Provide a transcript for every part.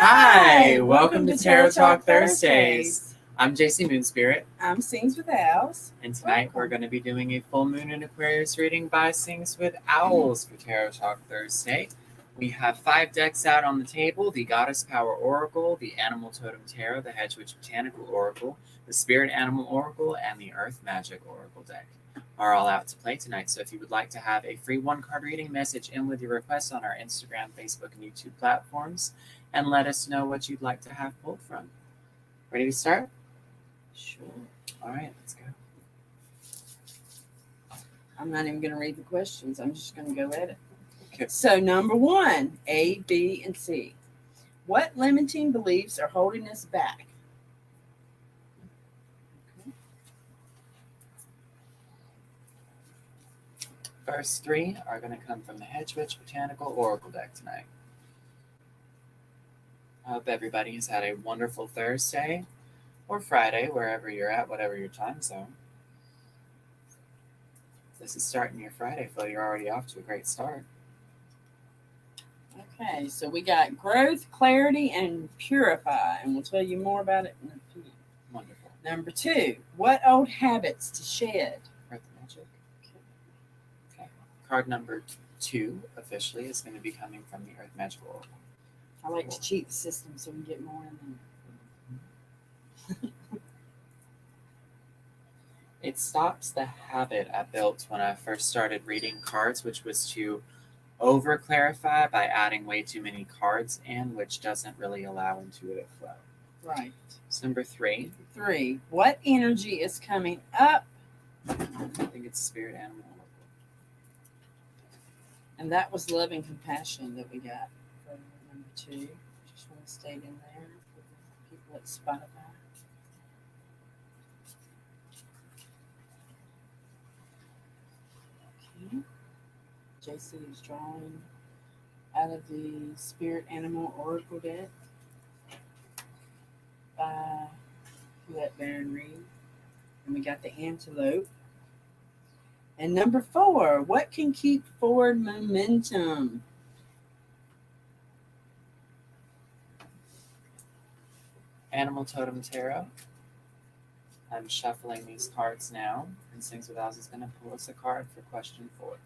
Hi, welcome to Tarot Talk Thursdays. I'm Jacy Moonspirit, I'm Sings with Owls. and tonight we're going to be doing a full moon in Aquarius reading by Sings with Owls for Tarot Talk Thursday. We have 5 decks out on the table: the Goddess Power Oracle, the Animal Totem Tarot, the Hedge Witch Botanical Oracle, the Spirit Animal Oracle, and the Earth Magic Oracle deck are all out to play tonight. So if you would like to have a free 1-card reading, message in with your request on our Instagram, Facebook, and YouTube platforms, and let us know what you'd like to have pulled from. Ready to start? Sure. All right, let's go. I'm not even going to read the questions. I'm just going to go at it. Okay. So, number 1, A, B, and C. What limiting beliefs are holding us back? First 3 are going to come from the Hedge Witch Botanical Oracle deck tonight. I hope everybody has had a wonderful Thursday or Friday, wherever you're at, whatever your time zone. This is starting your Friday, Phil. You're already off to a great start. Okay, so we got growth, clarity, and purify, and we'll tell you more about it in a few. Wonderful. Number 2, what old habits to shed? Earth Magic. Okay. Card number 2 officially is going to be coming from the Earth Magic Oracle. I like to cheat the system so we can get more in there. It stops the habit I built when I first started reading cards, which was to over clarify by adding way too many cards in, which doesn't really allow intuitive flow. Right. So number 3. 3, what energy is coming up? I think it's Spirit Animal Oracle. And that was love and compassion that we got for number 2. Just want to stay in there for the people at Spotify. Okay. Jacy is drawing out of the Spirit Animal Oracle deck by Let Baron read. And we got the antelope. And number 4, what can keep forward momentum? Animal Totem Tarot. I'm shuffling these cards now, and Sings with Owls is going to pull us a card for question 4.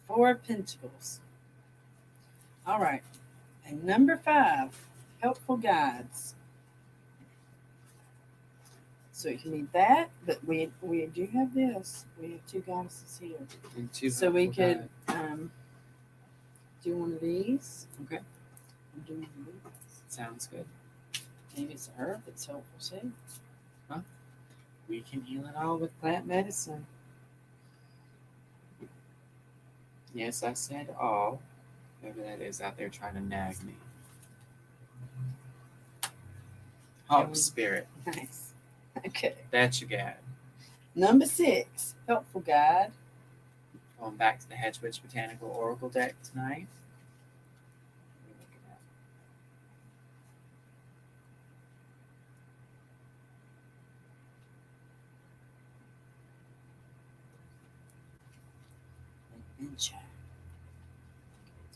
Four of Pentacles. All right. And number 5, helpful guides. So you can need that, but we do have this. We have 2 goddesses here. And 2 So we helpful could guides. do one of these. Okay. And do one of these. Sounds good. Maybe it's a herb that's helpful too. Huh? We can heal it all with plant medicine. Yes, I said all. Whoever that is out there trying to nag me. Hawk Spirit. Nice. Okay. That you got. Number 6, helpful guide. Going back to the Hedge Witch Botanical Oracle deck tonight. Adventure.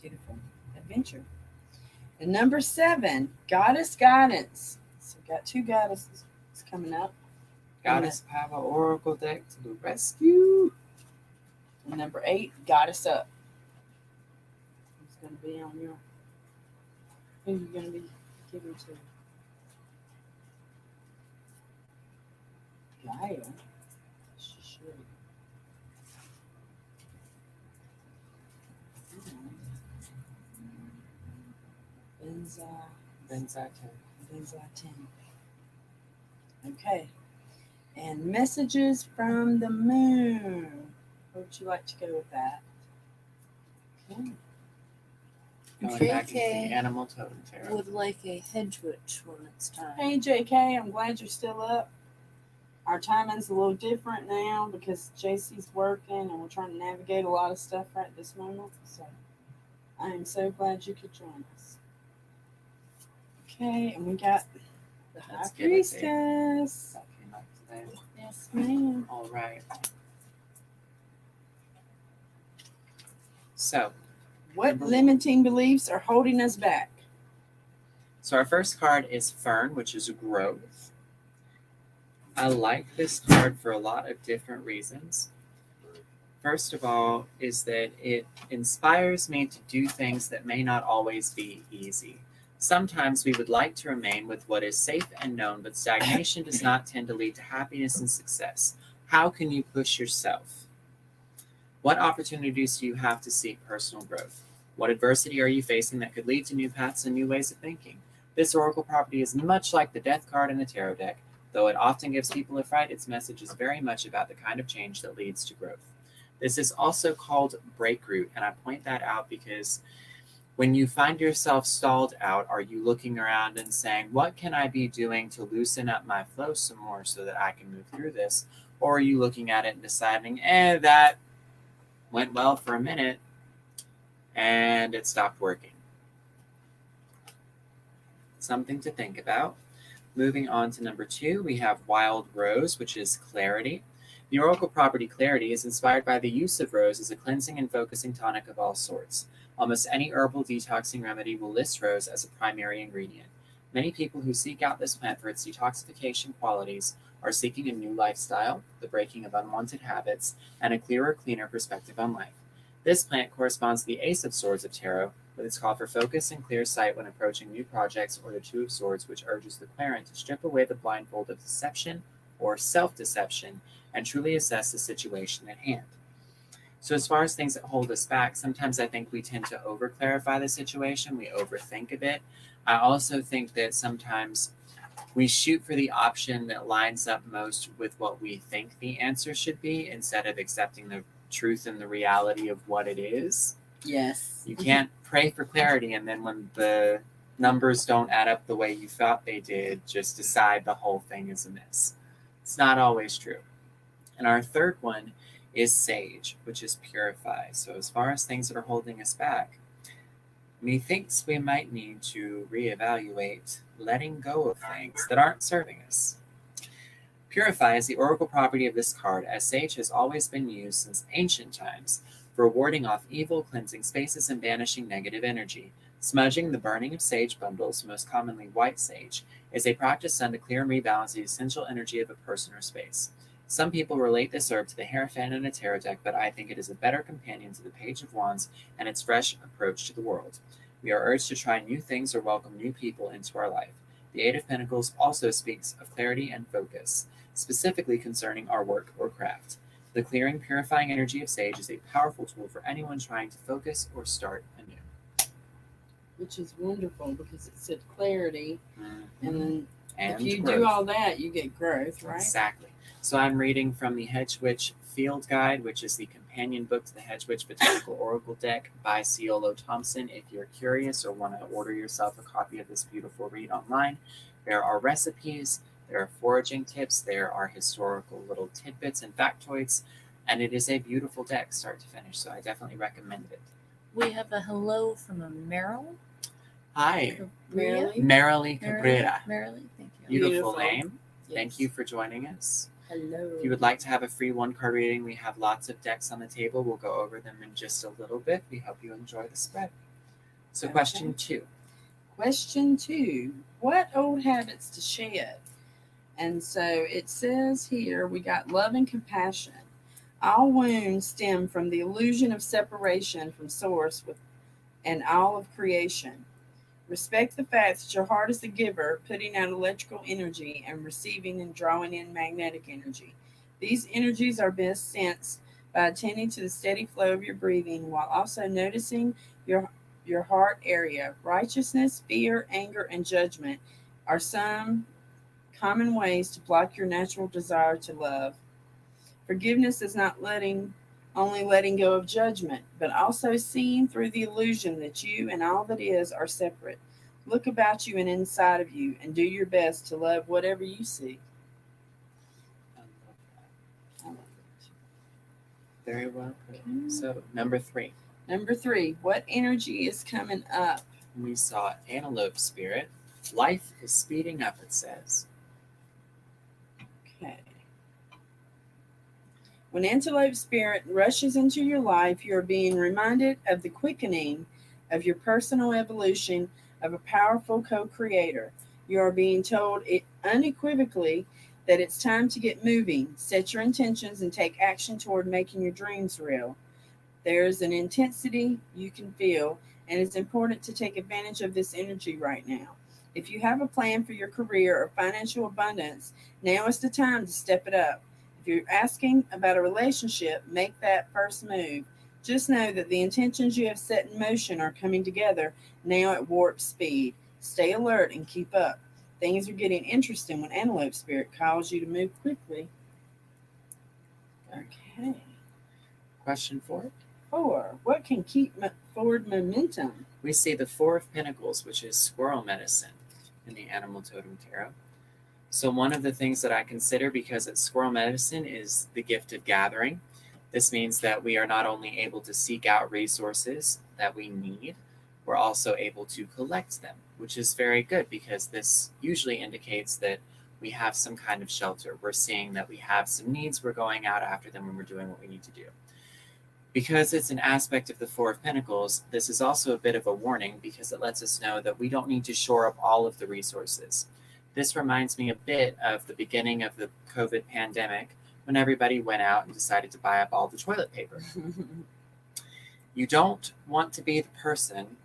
Beautiful. Adventure. And number 7, goddess guidance. So we got 2 goddesses coming up. Goddess Power Oracle deck to the rescue. And number 8, goddess up. Who's going to be on your... Who are you going to be giving to? Gaia. She should. Benzatin. Okay. And messages from the moon. What would you like to go with that? Okay. Going back into the Animal Totem Tarot. Would like a hedge witch when it's time. Hey, JK, I'm glad you're still up. Our timing's a little different now because Jacy's working and we're trying to navigate a lot of stuff right at this moment. So I am so glad you could join us. Okay, and we got the High Priestess. That came up today. Yes, ma'am. All right. So, What Number limiting beliefs are holding us back? so our first card is Fern, which is growth. I like this card for a lot of different reasons. First of all, is that it inspires me to do things that may not always be easy. Sometimes we would like to remain with what is safe and known, but stagnation does not tend to lead to happiness and success. How can you push yourself? What opportunities do you have to seek personal growth? What adversity are you facing that could lead to new paths and new ways of thinking? This oracle property is much like the death card in the tarot deck. Though it often gives people a fright, its message is very much about the kind of change that leads to growth. This is also called breakroot, and I point that out because when you find yourself stalled out, are you looking around and saying, what can I be doing to loosen up my flow some more so that I can move through this? Or are you looking at it and deciding, that went well for a minute and it stopped working? Something to think about. Moving on to number 2, we have Wild Rose, which is clarity. The oracle property clarity is inspired by the use of rose as a cleansing and focusing tonic of all sorts. Almost any herbal detoxing remedy will list rose as a primary ingredient. Many people who seek out this plant for its detoxification qualities are seeking a new lifestyle, the breaking of unwanted habits, and a clearer, cleaner perspective on life. This plant corresponds to the Ace of Swords of Tarot, with its call for focus and clear sight when approaching new projects, or the Two of Swords, which urges the querent to strip away the blindfold of deception or self-deception and truly assess the situation at hand. So as far as things that hold us back, sometimes I think we tend to over-clarify the situation. We overthink a bit. I also think that sometimes we shoot for the option that lines up most with what we think the answer should be instead of accepting the truth and the reality of what it is. Yes. You can't pray for clarity and then when the numbers don't add up the way you thought they did, just decide the whole thing is amiss. It's not always true. And our third one is Sage, which is purify. So as far as things that are holding us back, methinks we might need to reevaluate letting go of things that aren't serving us. Purify is the oracle property of this card, as sage has always been used since ancient times for warding off evil, cleansing spaces, and banishing negative energy. Smudging, the burning of sage bundles, most commonly white sage, is a practice done to clear and rebalance the essential energy of a person or space. Some people relate this herb to the Hierophant in a tarot deck, but I think it is a better companion to the Page of Wands and its fresh approach to the world. We are urged to try new things or welcome new people into our life. The Eight of Pentacles also speaks of clarity and focus, specifically concerning our work or craft. The clearing, purifying energy of sage is a powerful tool for anyone trying to focus or start anew. Which is wonderful because it said clarity, and then And if you growth. do all that, you get growth, right? Exactly. So I'm reading from the Hedge Witch Field Guide, which is the companion book to the Hedge Witch Botanical Oracle deck by Ciolo Thompson. If you're curious or want to order yourself a copy of this beautiful read online, there are recipes, there are foraging tips, there are historical little tidbits and factoids, and it is a beautiful deck start to finish, so I definitely recommend it. We have a hello from a Meryl. Hi, Merrily. Merrily Cabrera. Merrily, thank you. Beautiful Beautiful. name. Yes. Thank you for joining us. Hello. If you would like to have a free one-card reading, we have lots of decks on the table. We'll go over them in just a little bit. We hope you enjoy the spread. So Okay. question 2. Question 2. What old habits to shed? And so it says here we got love and compassion. All wounds stem from the illusion of separation from source and all of creation. Respect the fact that your heart is the giver, putting out electrical energy and receiving and drawing in magnetic energy. These energies are best sensed by attending to the steady flow of your breathing while also noticing your heart area. Righteousness, fear, anger, and judgment are some common ways to block your natural desire to love. Forgiveness is not only letting go of judgment, but also seeing through the illusion that you and all that is are separate. Look about you and inside of you and do your best to love whatever you see. I love it. Very well put. Okay. So number 3. Number 3, what energy is coming up? We saw Antelope Spirit. Life is speeding up, it says. Okay. When Antelope Spirit rushes into your life, you are being reminded of the quickening of your personal evolution of a powerful co creator. You are being told unequivocally that it's time to get moving, set your intentions, and take action toward making your dreams real. There is an intensity you can feel, and it's important to take advantage of this energy right now. If you have a plan for your career or financial abundance, now is the time to step it up. If you're asking about a relationship, make that first move. Just know that the intentions you have set in motion are coming together now at warp speed. Stay alert and keep up. Things are getting interesting when Antelope Spirit calls you to move quickly. Okay. Question 4. 4. What can keep forward momentum? We see the Four of Pentacles, which is squirrel medicine in the Animal Totem Tarot. So one of the things that I consider, because it's squirrel medicine, is the gift of gathering. This means that we are not only able to seek out resources that we need, we're also able to collect them, which is very good because this usually indicates that we have some kind of shelter. We're seeing that we have some needs. We're going out after them when we're doing what we need to do. Because it's an aspect of the Four of Pentacles, this is also a bit of a warning because it lets us know that we don't need to shore up all of the resources. This reminds me a bit of the beginning of the COVID pandemic when everybody went out and decided to buy up all the toilet paper. You don't want to be the person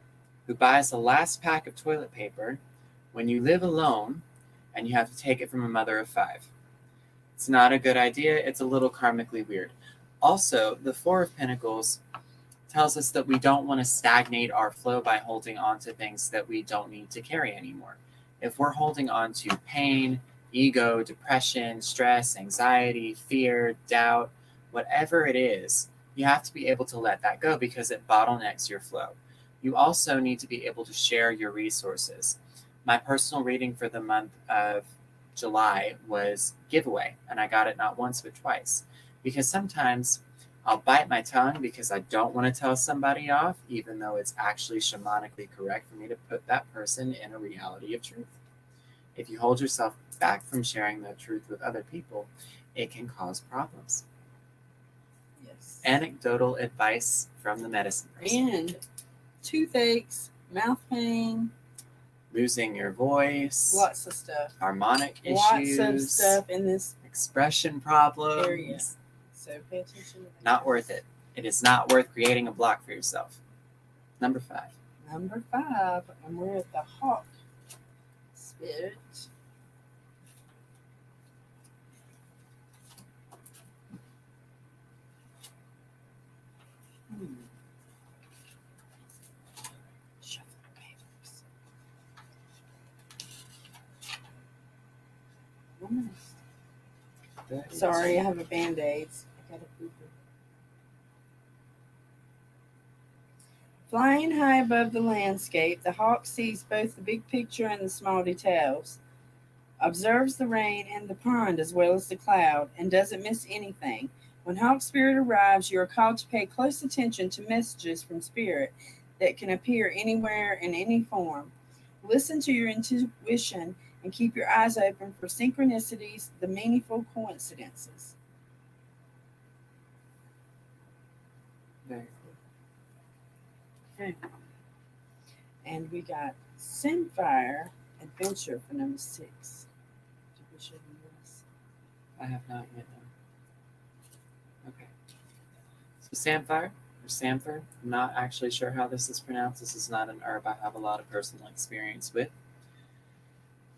who buys the last pack of toilet paper when you live alone and you have to take it from a mother of 5. It's not a good idea. It's a little karmically weird. Also, the Four of Pentacles tells us that we don't want to stagnate our flow by holding on to things that we don't need to carry anymore. If we're holding on to pain, ego, depression, stress, anxiety, fear, doubt, whatever it is, you have to be able to let that go because it bottlenecks your flow. You also need to be able to share your resources. My personal reading for the month of July was giveaway, and I got it not once but twice. Because sometimes I'll bite my tongue because I don't want to tell somebody off, even though it's actually shamanically correct for me to put that person in a reality of truth. If you hold yourself back from sharing the truth with other people, it can cause problems. Yes. Anecdotal advice from the medicine person. And toothaches, mouth pain, Losing your voice, lots of stuff. harmonic Lots issues, of stuff in this expression problems. area. So pay attention to that. Not worth it. It is not worth creating a block for yourself. Number 5. Number 5, and we're at the Hawk Spirit. Shuffle the papers. 1 minute. Sorry, I have a Band-Aid. I got a pooper. Flying high above the landscape, the hawk sees both the big picture and the small details, observes the rain and the pond as well as the cloud, and doesn't miss anything. When Hawk Spirit arrives, you are called to pay close attention to messages from Spirit that can appear anywhere in any form. Listen to your intuition and keep your eyes open for synchronicities, the meaningful coincidences. Very cool. Okay. And we got Simfire Adventure for number 6. Did we show you this? I have not yet. Okay. So Samphire, or Samphire, I'm not actually sure how this is pronounced. This is not an herb I have a lot of personal experience with.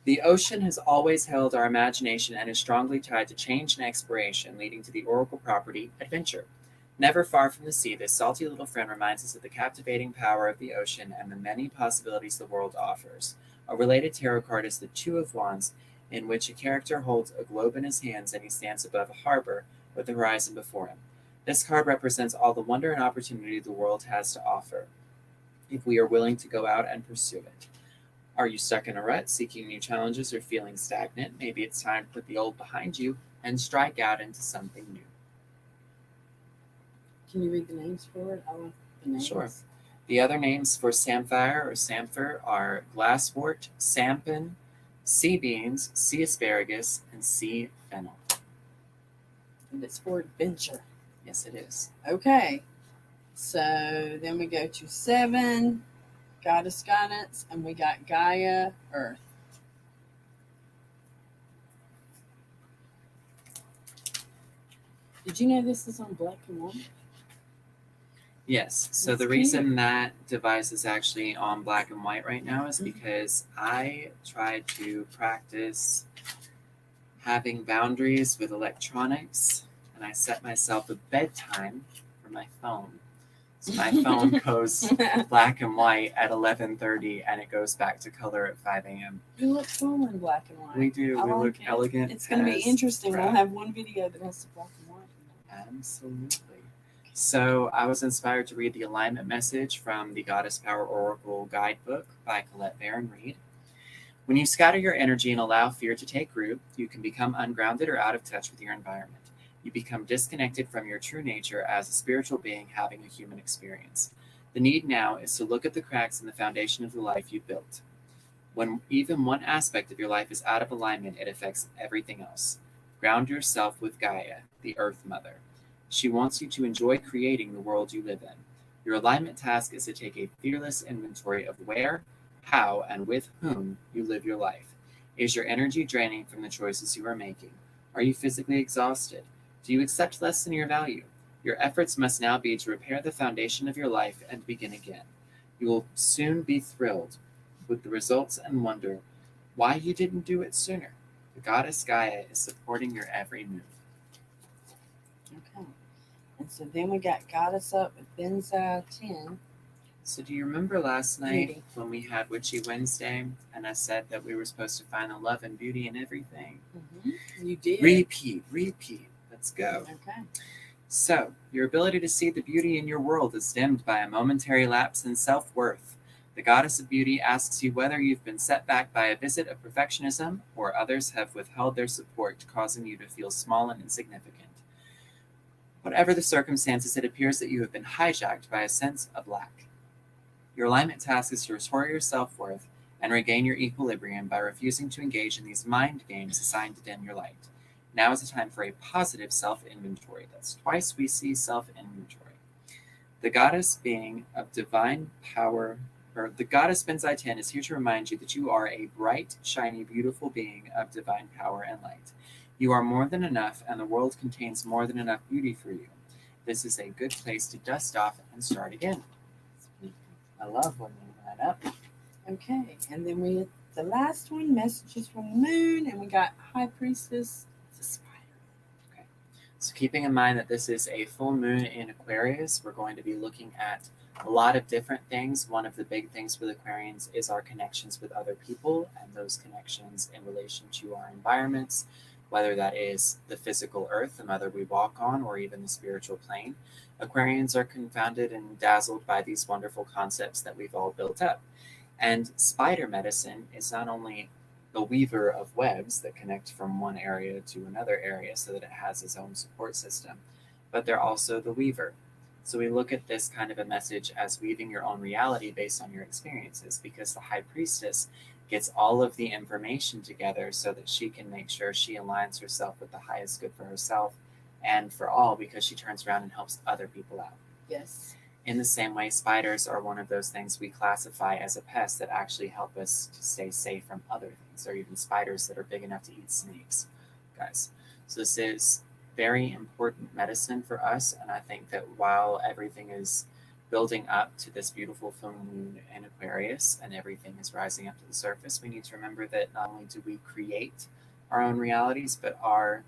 The ocean has always held our imagination and is strongly tied to change and exploration, leading to the oracle property, adventure. Never far from the sea, this salty little friend reminds us of the captivating power of the ocean and the many possibilities the world offers. A related tarot card is the Two of Wands, in which a character holds a globe in his hands and he stands above a harbor with the horizon before him. This card represents all the wonder and opportunity the world has to offer, if we are willing to go out and pursue it. Are you stuck in a rut, seeking new challenges, or feeling stagnant? Maybe it's time to put the old behind you and strike out into something new. Can you read the names for it? I want the names. Sure. The other names for samphire or samphire are glasswort, sampan, sea beans, sea asparagus, and sea fennel. And it's for adventure. Yes, it is. Okay. So then we go to 7, Goddess Guidance, and we got Gaia, Earth. Did you know this is on black and white? Yes. So That's the reason that device is actually on black and white right now is Mhm. because I tried to practice having boundaries with electronics, and I set myself a bedtime for my phone. So my phone goes black and white at 11:30, and it goes back to color at 5 a.m. You look cool in black and white. We do. I We like look it. elegant. It's going to be as interesting. We'll crap. have one video that has the black and white. Absolutely. So I was inspired to read the alignment message from the Goddess Power Oracle Guidebook by Colette Baron Reed. When you scatter your energy and allow fear to take root, you can become ungrounded or out of touch with your environment. You become disconnected from your true nature as a spiritual being having a human experience. The need now is to look at the cracks in the foundation of the life you built. When even one aspect of your life is out of alignment, it affects everything else. Ground yourself with Gaia, the Earth Mother. She wants you to enjoy creating the world you live in. Your alignment task is to take a fearless inventory of where, how, and with whom you live your life. Is your energy draining from the choices you are making? Are you physically exhausted? Do you accept less than your value? Your efforts must now be to repair the foundation of your life and begin again. You will soon be thrilled with the results and wonder why you didn't do it sooner. The goddess Gaia is supporting your every move. Okay. And so then we got Goddess Up with Benza 10. So do you remember last night Beauty. when we had Witchy Wednesday and I said that we were supposed to find the love and beauty in everything? You did. Repeat. Let's go. Okay. So, your ability to see the beauty in your world is dimmed by a momentary lapse in self-worth. The goddess of beauty asks you whether you've been set back by a visit of perfectionism or others have withheld their support, causing you to feel small and insignificant. Whatever the circumstances, it appears that you have been hijacked by a sense of lack. Your alignment task is to restore your self-worth and regain your equilibrium by refusing to engage in these mind games assigned to dim your light. Now is the time for a positive self-inventory. That's twice we see self-inventory. The goddess being of divine power, or the goddess Benzaiten is here to remind you that you are a bright, shiny, beautiful being of divine power and light. You are more than enough, and the world contains more than enough beauty for you. This is a good place to dust off and start again. I love when they line up. Okay. And then we had the last one, Messages from the Moon, and we got High Priestess, the spider. So keeping in mind that this is a full moon in Aquarius, we're going to be looking at a lot of different things. One of the big things with Aquarians is our connections with other people and those connections in relation to our environments, whether that is the physical earth, the mother we walk on, or even the spiritual plane. Aquarians are confounded and dazzled by these wonderful concepts that we've all built up. And spider medicine is not only the weaver of webs that connect from one area to another area so that it has its own support system, but they're also the weaver. So we look at this kind of a message as weaving your own reality based on your experiences, because the high priestess gets all of the information together so that she can make sure she aligns herself with the highest good for herself and for all, because she turns around and helps other people out. Yes. In the same way, spiders are one of those things we classify as a pest that actually help us to stay safe from other things, or even spiders that are big enough to eat snakes, guys. So this is very important medicine for us, and I think that while everything is building up to this beautiful full moon in Aquarius and everything is rising up to the surface, we need to remember that not only do we create our own realities, but our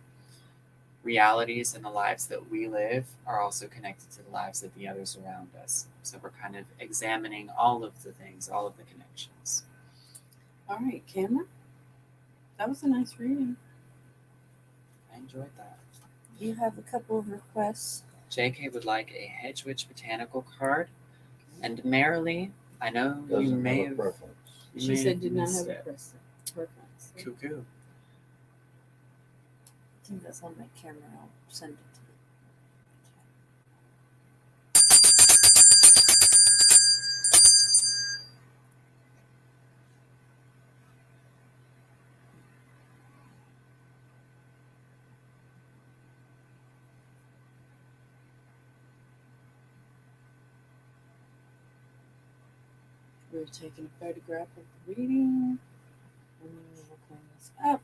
realities and the lives that we live are also connected to the lives of the others around us. So we're kind of examining all of the things, all of the connections. All right, Cameron. That was a nice reading. I enjoyed that. You have a couple of requests. JK would like a Hedge Witch Botanical card. And Marilee, I know you Doesn't may have a have. preference. She said did not have missed a it. preference. Cuckoo. I think that's on my camera. I'll send it to you. We're taking a photograph of the reading. And then we'll clean this up.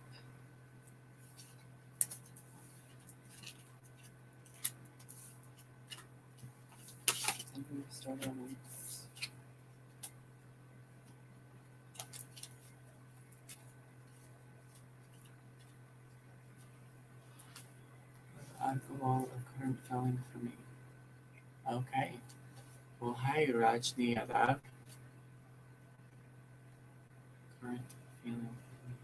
And we'll start on our cards. Alcohol or current feeling for me. Okay. Well, hi, Rajni Adab. Current feeling for me.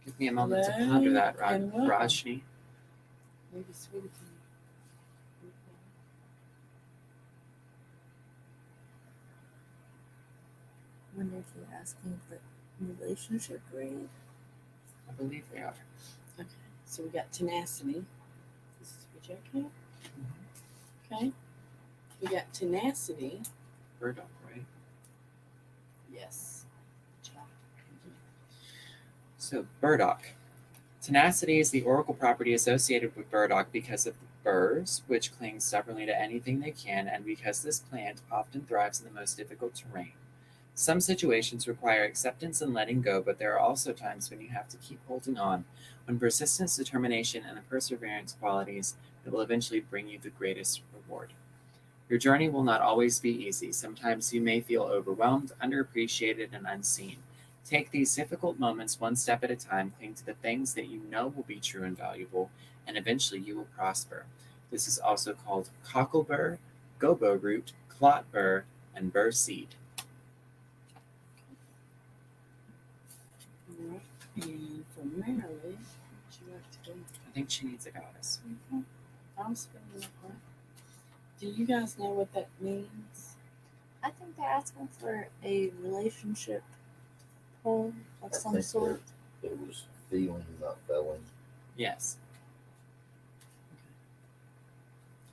Give me a moment to Hello, ponder that, and welcome. Rajni. Maybe Sweetie can. I wonder if you're asking for relationship grade. I believe they are. Okay, so we got tenacity. This is for Jack. Okay. We got tenacity. Burdock, right? Yes. Good job. So, burdock. Tenacity is the oracle property associated with burdock because of the burrs, which cling stubbornly to anything they can, and because this plant often thrives in the most difficult terrain. Some situations require acceptance and letting go, but there are also times when you have to keep holding on, when persistence, determination, and the perseverance qualities that will eventually bring you the greatest reward. Your journey will not always be easy. Sometimes you may feel overwhelmed, underappreciated, and unseen. Take these difficult moments one step at a time, cling to the things that you know will be true and valuable, and eventually you will prosper. This is also called cocklebur, gobo root, clot burr, and burr seed. All right. And for Mary, what would you like to do? I think she needs a goddess. Okay. I'm spinning that part. Do you guys know what that means? I think they're asking for a relationship pull of I some think sort. It was feeling, not feeling. Yes.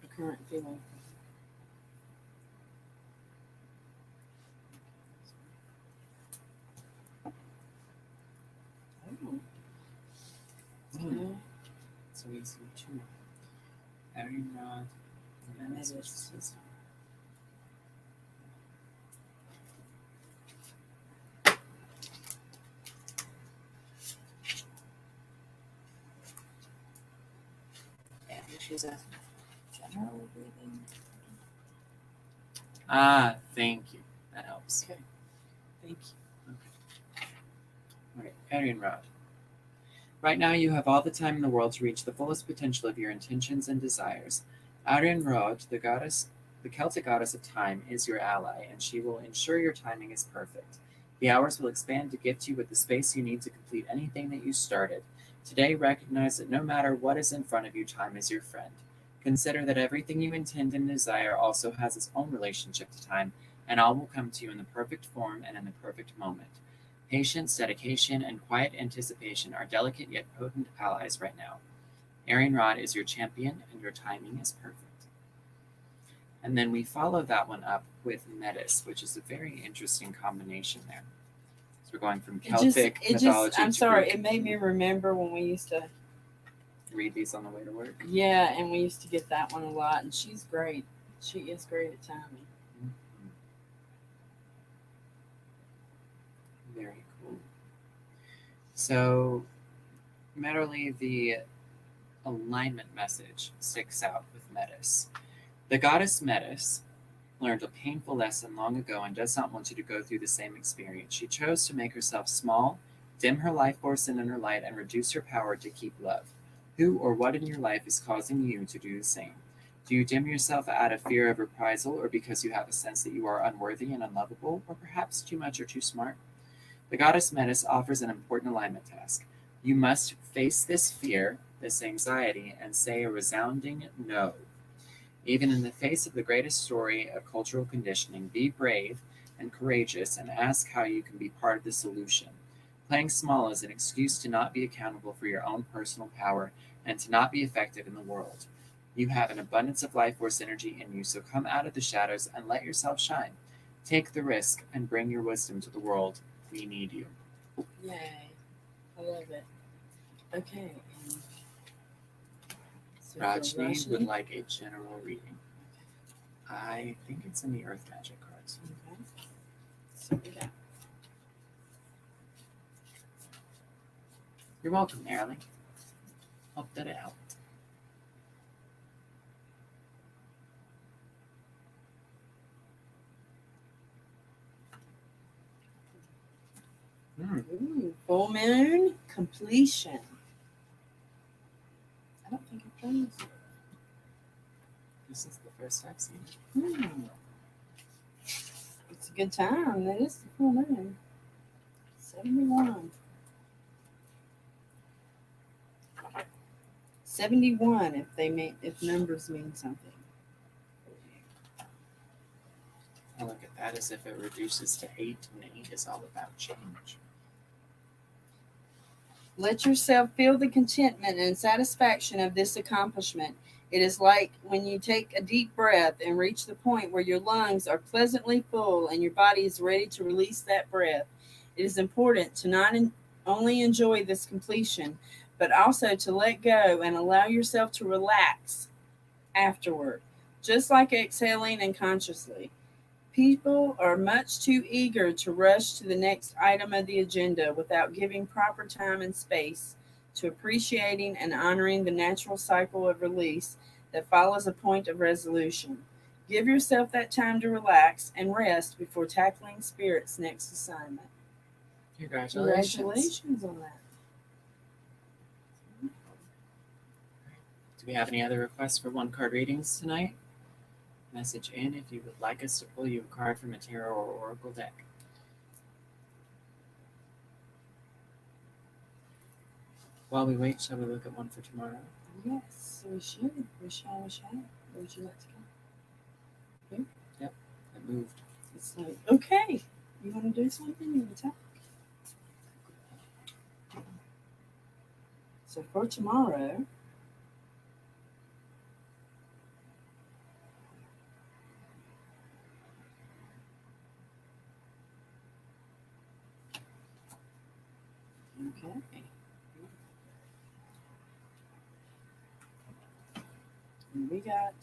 A current feeling. Oh. Mm. So we see two. Iron rod and That switch is- system. Yeah, she's a general reading. Ah, thank you. That helps. Okay. Thank you. All right, Arian rod. Right now, you have all the time in the world to reach the fullest potential of your intentions and desires. Arian rod, the Celtic goddess of time, is your ally, and she will ensure your timing is perfect. The hours will expand to gift you with the space you need to complete anything that you started. Today, recognize that no matter what is in front of you, time is your friend. Consider that everything you intend and desire also has its own relationship to time, and all will come to you in the perfect form and in the perfect moment. Patience, dedication, and quiet anticipation are delicate yet potent allies right now. Arian Rod is your champion, and your timing is perfect. And then we follow that one up with Metis, which is a very interesting combination there. So we're going from Celtic mythology I'm to sorry, Greek. it made me remember when we used to, Read these on the way to work. yeah, and we used to get that one a lot, and she's great. She is great at timing. Very cool. So, merely the alignment message sticks out with Metis. The goddess Metis learned a painful lesson long ago and does not want you to go through the same experience. She chose to make herself small, dim her life force and inner light, and reduce her power to keep love. Who or what in your life is causing you to do the same? Do you dim yourself out of fear of reprisal, or because you have a sense that you are unworthy and unlovable, or perhaps too much or too smart? The goddess Metis offers an important alignment task. You must face this fear, this anxiety, and say a resounding no. Even in the face of the greatest story of cultural conditioning, be brave and courageous and ask how you can be part of the solution. Playing small is an excuse to not be accountable for your own personal power and to not be effective in the world. You have an abundance of life force energy in you, so come out of the shadows and let yourself shine. Take the risk and bring your wisdom to the world. We need you. Yay. I love it. Okay. And so for Rajni would Rajni, like a general reading. I think it's in the Earth Magic cards. Okay. So we got You're welcome, Marilyn. Hope that it helped. full moon completion. I don't think I've done this. This is the first I've seen it. It's a good time. That is the full moon. 71. 71 if numbers mean something. I look at that as if it reduces to 8, and 8 is all about change. Let yourself feel the contentment and satisfaction of this accomplishment. It is like when you take a deep breath and reach the point where your lungs are pleasantly full and your body is ready to release that breath. It is important to not only enjoy this completion, but also to let go and allow yourself to relax afterward, just like exhaling and consciously. People are much too eager to rush to the next item of the agenda without giving proper time and space to appreciating and honoring the natural cycle of release that follows a point of resolution. Give yourself that time to relax and rest before tackling Spirit's next assignment. Congratulations on that. Do we have any other requests for one-card readings tonight? Message in if you would like us to pull you a card from a tarot or oracle deck. While we wait, shall we look at one for tomorrow? Yes, we should. We shall. Where would you like to go? Here? Yep, it moved. It's like, okay, you want to do something? You want to talk? So for tomorrow, okay. And we got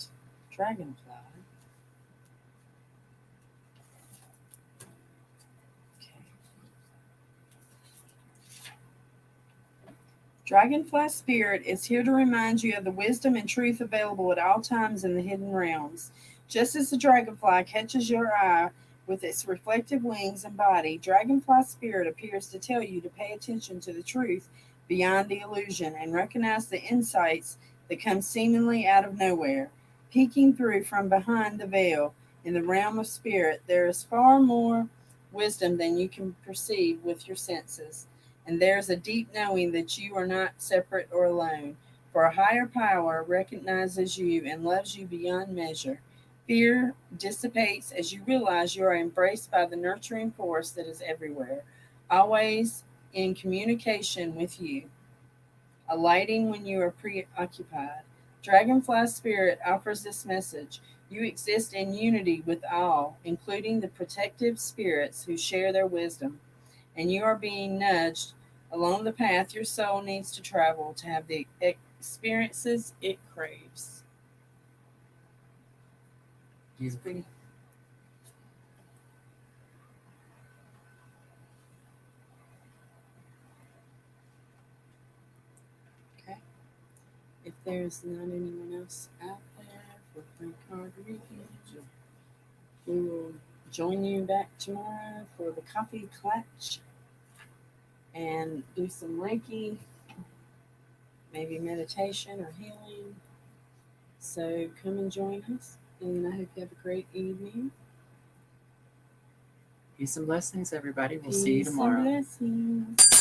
Dragonfly. Okay. Dragonfly Spirit is here to remind you of the wisdom and truth available at all times in the hidden realms. Just as the dragonfly catches your eye with its reflective wings and body, Dragonfly Spirit appears to tell you to pay attention to the truth beyond the illusion and recognize the insights that come seemingly out of nowhere. Peeking through from behind the veil in the realm of spirit, there is far more wisdom than you can perceive with your senses. And there is a deep knowing that you are not separate or alone, for a higher power recognizes you and loves you beyond measure. Fear dissipates as you realize you are embraced by the nurturing force that is everywhere, always in communication with you, alighting when you are preoccupied. Dragonfly Spirit offers this message. You exist in unity with all, including the protective spirits who share their wisdom, and you are being nudged along the path your soul needs to travel to have the experiences it craves. Beautiful. Okay. If there's not anyone else out there for free card reading, we will join you back tomorrow for the coffee clutch and do some Reiki, maybe meditation or healing. So come and join us, and I hope you have a great evening. Peace and blessings, everybody. We'll see you Peace and tomorrow. blessings.